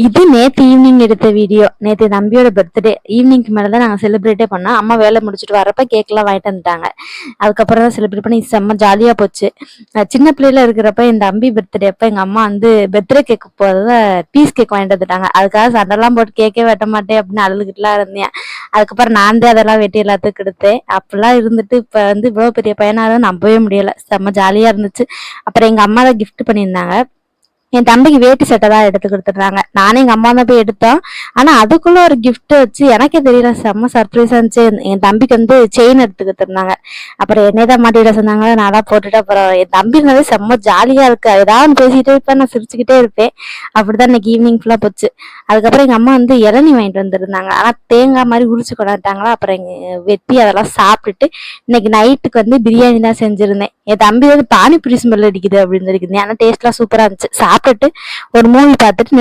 இது நேத்து ஈவினிங் எடுத்த வீடியோ. நேத்து தம்பியோட பர்த்டே ஈவினிங்க்கு மேலதான் நாங்க செலிப்ரேட்டே பண்ணோம். அம்மா வேலை முடிச்சுட்டு வரப்ப கேக் எல்லாம் வாங்கிட்டு வந்துட்டாங்க. அதுக்கப்புறம் தான் செலிப்ரேட் பண்ணி செம்ம ஜாலியா போச்சு. சின்ன பிள்ளைல இருக்கிறப்ப என் தம்பி பர்த்டே அப்ப எங்க அம்மா பர்த்டே கேக் போறத பீஸ் கேக் வாங்கிட்டு வந்துட்டாங்க. அதுக்காக சண்டெல்லாம் போட்டு கேக்கே வெட்ட மாட்டேன் அப்படின்னு அழுதுகிட்டுலாம் இருந்தேன். அதுக்கப்புறம் நான் தான் அதெல்லாம் வெட்டி எல்லாத்துக்கும் கொடுத்தேன். அப்பெல்லாம் இருந்துட்டு இப்ப இவ்வளவு பெரிய பையனால நம்பவே முடியல. செம்ம ஜாலியா இருந்துச்சு. அப்புறம் எங்க அம்மா தான் கிஃப்ட் பண்ணியிருந்தாங்க. என் தம்பிக்கு வேட்டி சட்டை தான் எடுத்து கொடுத்துருந்தாங்க. நானும் எங்க அம்மா தான் போய் எடுத்தோம். ஆனா அதுக்குள்ள ஒரு கிஃப்ட் வச்சு எனக்கே தெரியல, செம்ம சர்ப்ரைஸா இருந்துச்சு. என் தம்பிக்கு செயின் எடுத்து கொடுத்துருந்தாங்க. அப்புறம் என்னதான் மாட்டிட சொன்னாங்க, நான் போட்டுட்டு அப்புறம் என் தம்பி இருந்தாலே செம்ம ஜாலியா இருக்கு. ஏதாவது பேசிட்டே இருப்பேன், நான் சிரிச்சுக்கிட்டே இருப்பேன். அப்படிதான் இன்னைக்கு ஈவினிங் ஃபுல்லா போச்சு. அதுக்கப்புறம் எங்க அம்மா இளநீ வாங்கிட்டு வந்திருந்தாங்க. ஆனா தேங்காய் மாதிரி உரிச்சு கொண்டாட்டாங்களா. அப்புறம் வெட்டி அதெல்லாம் சாப்பிட்டுட்டு இன்னைக்கு நைட்டுக்கு பிரியாணி தான் செஞ்சிருந்தேன். என் தம்பி பானிபூரி ஸ்மெல் அடிக்குது அப்படின்னு இருக்குது. ஆனா டேஸ்ட்லாம் சூப்பரா இருந்துச்சு. சாப்பிட்டுட்டு ஒரு மூவி பார்த்துட்டு